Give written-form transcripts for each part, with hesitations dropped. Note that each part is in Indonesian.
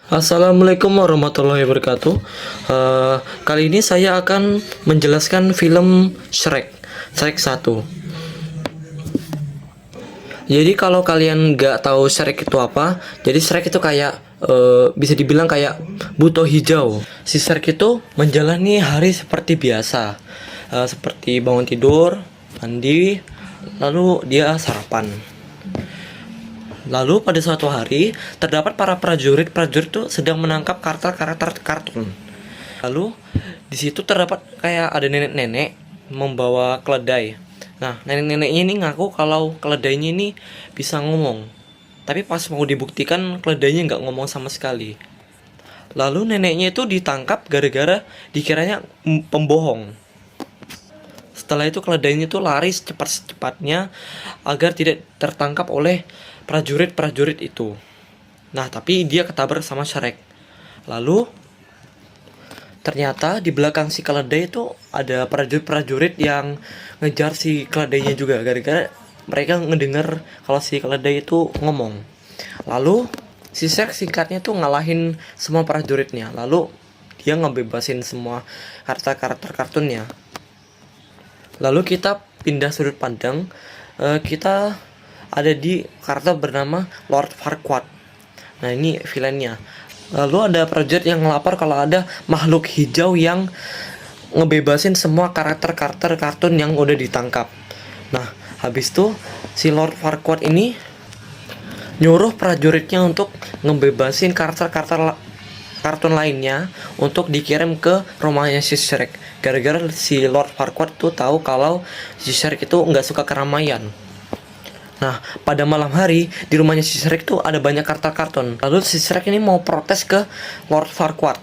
Assalamualaikum warahmatullahi wabarakatuh. Kali ini saya akan menjelaskan film Shrek 1. Jadi kalau kalian nggak tahu Shrek itu apa, jadi Shrek itu kayak bisa dibilang kayak buto hijau. Si Shrek itu menjalani hari seperti biasa, seperti bangun tidur, mandi, lalu dia sarapan. Lalu pada suatu hari terdapat para prajurit itu sedang menangkap karakter-karakter kartun. Lalu di situ terdapat kayak ada nenek-nenek membawa keledai. Nah, nenek-neneknya ini ngaku kalau keledainya ini bisa ngomong. Tapi pas mau dibuktikan keledainya nggak ngomong sama sekali. Lalu neneknya itu ditangkap gara-gara dikiranya pembohong. Setelah itu keledainya itu lari secepat-cepatnya agar tidak tertangkap oleh prajurit-prajurit itu. Nah, tapi dia ketabrak sama Shrek. Lalu ternyata di belakang si keledai itu ada prajurit-prajurit yang ngejar si keledainya juga gara-gara mereka ngedengar kalau si keledai itu ngomong. Lalu si Shrek singkatnya tuh ngalahin semua prajuritnya. Lalu dia ngebebasin semua karakter-karakter kartunnya. Lalu kita pindah sudut pandang, kita ada di karakter bernama Lord Farquaad. Nah, ini villainnya. Lalu ada prajurit yang ngelapor kalau ada makhluk hijau yang ngebebasin semua karakter-karakter kartun yang udah ditangkap. Nah, habis itu si Lord Farquaad ini nyuruh prajuritnya untuk ngebebasin karakter-karakter kartun lainnya untuk dikirim ke rumahnya si Shrek. Gara-gara si Lord Farquaad tuh tahu kalau si Shrek itu nggak suka keramaian. Nah, pada malam hari di rumahnya si Shrek tuh ada banyak karakter kartun. Lalu si Shrek ini mau protes ke Lord Farquaad.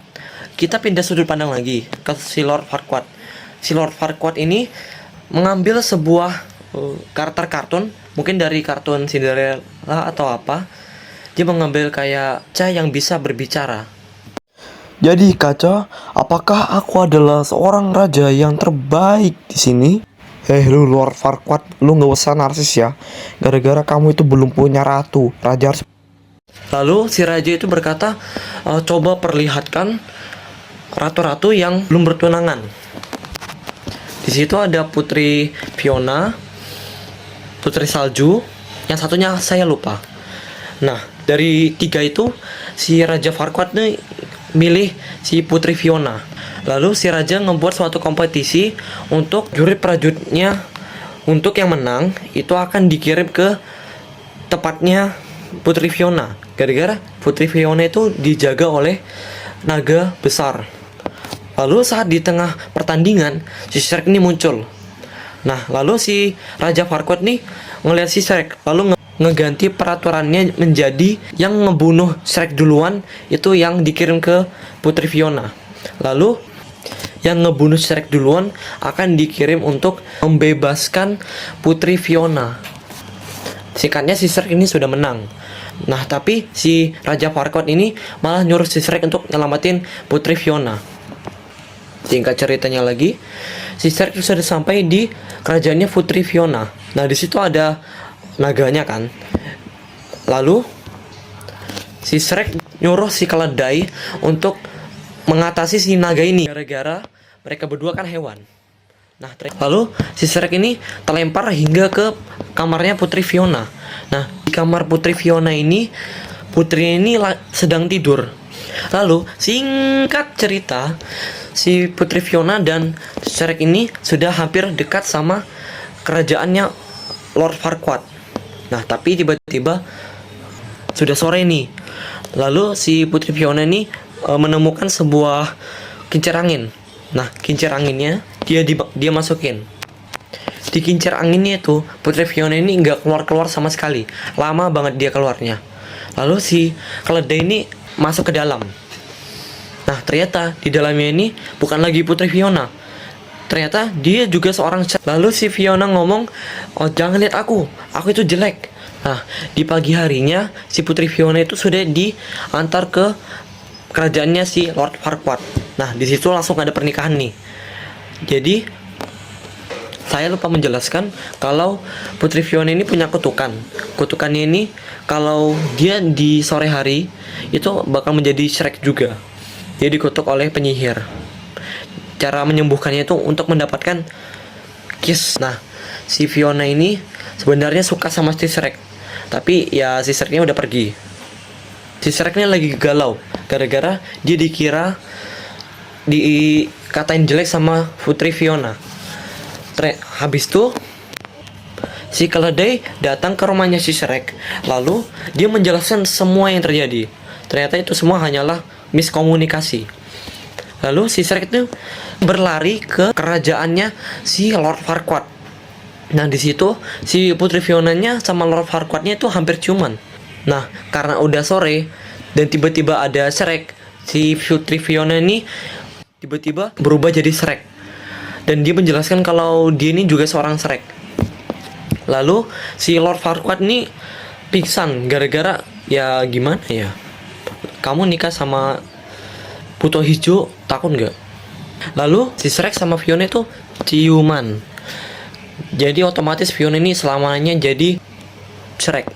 Kita pindah sudut pandang lagi ke si Lord Farquaad. Si Lord Farquaad ini mengambil sebuah karakter kartun, mungkin dari kartun Cinderella atau apa. Dia mengambil kayak Ca yang bisa berbicara. Jadi Kaca, apakah aku adalah seorang raja yang terbaik di sini? Lu Lord Farquaad, lu nggak usah narsis ya. Gara-gara kamu itu belum punya ratu, raja harus. Lalu si raja itu berkata, coba perlihatkan ratu-ratu yang belum bertunangan. Di situ ada Putri Fiona, Putri Salju, yang satunya saya lupa. Nah, dari tiga itu si Raja Farquaad nih milih si Putri Fiona. Lalu si raja ngebuat suatu kompetisi untuk prajuritnya, untuk yang menang itu akan dikirim ke tempatnya Putri Fiona. Gara-gara Putri Fiona itu dijaga oleh naga besar. Lalu saat di tengah pertandingan si Shrek ini muncul. Nah, lalu si Raja Farquaad nih ngeliat si Shrek, lalu ngeganti peraturannya menjadi yang ngebunuh Shrek duluan itu yang dikirim ke Putri Fiona. Lalu yang ngebunuh Shrek duluan akan dikirim untuk membebaskan Putri Fiona. Singkatnya si Shrek ini sudah menang. Nah, tapi si Raja Farquaad ini malah nyuruh si Shrek untuk nyelamatin Putri Fiona. Singkat ceritanya lagi, si Shrek sudah sampai di kerajaannya Putri Fiona. Nah, di situ ada naganya kan. Lalu si Shrek nyuruh si keledai untuk mengatasi si naga ini gara-gara mereka berdua kan hewan. Nah, lalu si Shrek ini terlempar hingga ke kamarnya Putri Fiona. Nah, di kamar Putri Fiona ini putri ini sedang tidur. Lalu singkat cerita, si Putri Fiona dan Shrek ini sudah hampir dekat sama kerajaannya Lord Farquaad. Nah, tapi tiba-tiba sudah sore nih. Lalu si Putri Fiona ini menemukan sebuah kincir angin. Nah, kincir anginnya dia masukin. Di kincir anginnya itu Putri Fiona ini nggak keluar sama sekali. Lama banget dia keluarnya. Lalu si keledai ini masuk ke dalam. Nah, ternyata di dalamnya ini bukan lagi Putri Fiona. Ternyata dia juga seorang. Lalu si Fiona ngomong, "Oh, jangan lihat aku itu jelek." Nah, di pagi harinya si Putri Fiona itu sudah diantar ke kerajaannya si Lord Farquaad. Nah, di situ langsung ada pernikahan nih. Jadi saya lupa menjelaskan kalau Putri Fiona ini punya kutukan. Kutukannya ini kalau dia di sore hari itu bakal menjadi Shrek juga. Dia dikutuk oleh penyihir. Cara menyembuhkannya itu untuk mendapatkan kiss. Nah, si Fiona ini sebenarnya suka sama si Shrek, tapi ya si Shreknya udah pergi. Si Shreknya lagi galau gara-gara dia dikatain jelek sama Putri Fiona. Habis itu si keledai datang ke rumahnya si Shrek, lalu dia menjelaskan semua yang terjadi. Ternyata itu semua hanyalah miskomunikasi. Lalu si Shrek itu berlari ke kerajaannya si Lord Farquaad. Nah, di situ si Putri Fionanya sama Lord Farquaadnya itu hampir ciuman. Nah, karena udah sore dan tiba-tiba ada Shrek, si Putri Fiona ini tiba-tiba berubah jadi Shrek. Dan dia menjelaskan kalau dia ini juga seorang Shrek. Lalu si Lord Farquaad ini pingsan gara-gara ya gimana ya? Kamu nikah sama Buto Hijau, takut nggak? Lalu si Shrek sama Fiona itu ciuman. Jadi otomatis Fiona ini selamanya jadi Shrek.